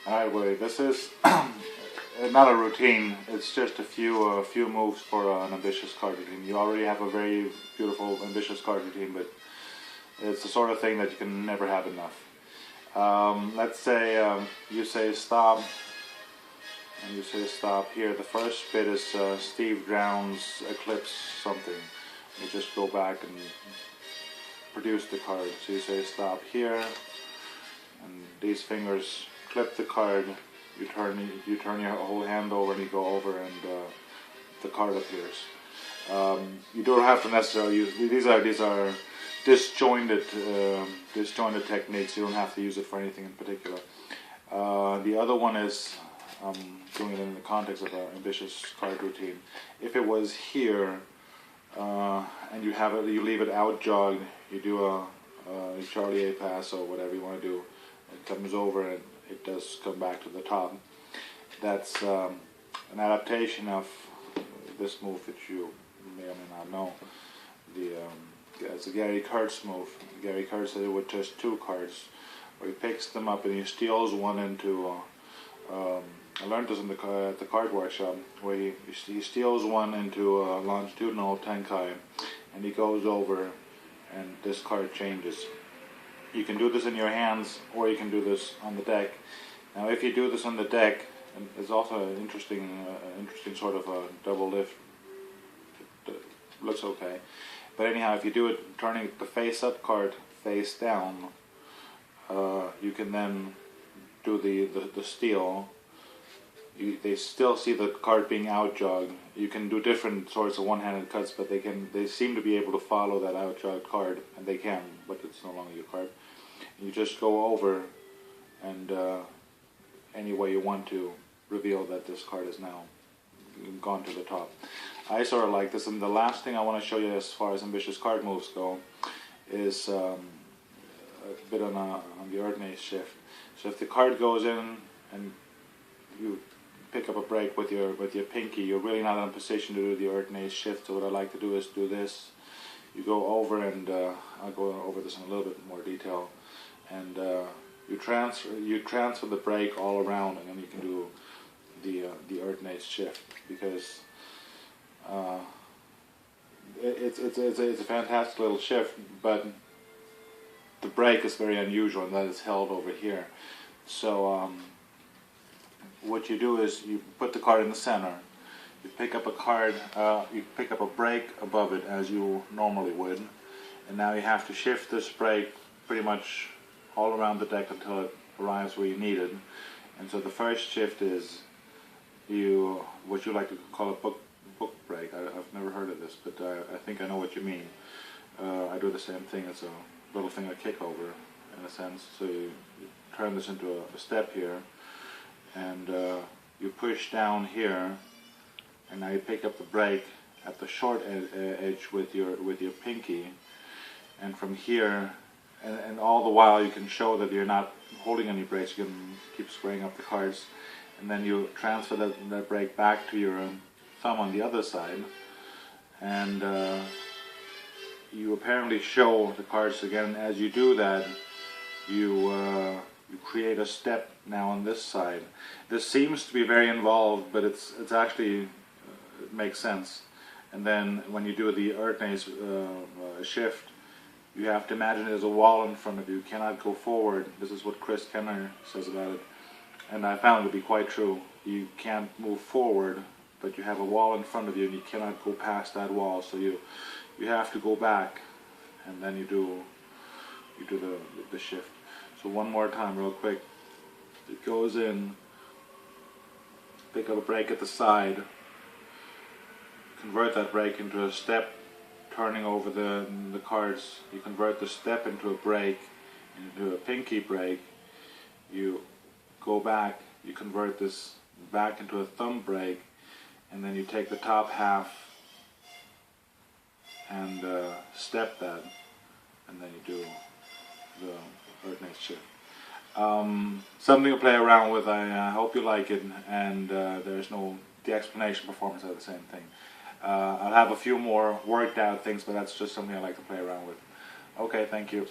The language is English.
Alright, Willie, this is not a routine, it's just a few moves for an ambitious card routine. You already have a very beautiful, ambitious card routine, but it's the sort of thing that you can never have enough. Let's say you say stop, and you say stop here. The first bit is Steve Drown's Eclipse something. You just go back and produce the card. So you say stop here, and these fingers clip the card. You turn your whole hand over, and you go over, and the card appears. You don't have to necessarily use these are disjointed techniques. You don't have to use it for anything in particular. The other one is doing it in the context of an ambitious card routine. If it was here and you leave it out jogged, you do a Charlie A pass or whatever you want to do. It comes over and it does come back to the top. That's an adaptation of this move that you may or may not know. It's a Gary Kurtz move. Gary Kurtz did it with just two cards, where he picks them up and he steals one into. I learned this at the card workshop, where he steals one into a longitudinal tenkai, and he goes over, and this card changes. You can do this in your hands, or you can do this on the deck. Now, if you do this on the deck, and it's also an interesting sort of a double lift. It looks okay, but anyhow, if you do it turning the face-up card face down, you can then do the steal. They still see the card being out jogged. You can do different sorts of one-handed cuts, but they seem to be able to follow that out jogged card, and they can, but it's no longer your card. You just go over, and any way you want to reveal that this card is now gone to the top. I sort of like this, and the last thing I want to show you as far as ambitious card moves go is a bit on the Erdnase shift. So if the card goes in and you pick up a break with your pinky, you're really not in a position to do the Erdnase shift. So what I like to do is do this. You go over, and I'll go over this in a little bit more detail, and you transfer the break all around, and then you can do the Erdnase shift, because it's a fantastic little shift, but the break is very unusual, and that is held over here. So what you do is you put the card in the center. You pick up a card, you pick up a break above it as you normally would, and now you have to shift this break pretty much all around the deck until it arrives where you need it. And so the first shift is what you like to call a book break. I've never heard of this, but I think I know what you mean. I do the same thing. It's a little thing I kick over, in a sense. So you turn this into a step here, and you push down here, and now you pick up the break at the short edge with your pinky, and from here, and all the while you can show that you're not holding any breaks. You can keep squaring up the cards, and then you transfer that break back to your thumb on the other side, and you apparently show the cards again. As you do that, you create a step now on this side. This seems to be very involved, but it's actually it makes sense. And then when you do the Erdnase shift, you have to imagine there's a wall in front of you. You cannot go forward. This is what Chris Kenner says about it, and I found it to be quite true. You can't move forward, but you have a wall in front of you, and you cannot go past that wall. So you have to go back, and then you do the shift. So one more time, real quick. It goes in. Pick up a break at the side. Convert that break into a step. Turning over the cards, you convert the step into a break, into a pinky break. You go back, you convert this back into a thumb break, and then you take the top half and step that, and then you do the Erdnase shift. Something to play around with. I hope you like it, and the explanation performance are the same thing. I'll have a few more worked out things, but that's just something I like to play around with. Okay, thank you.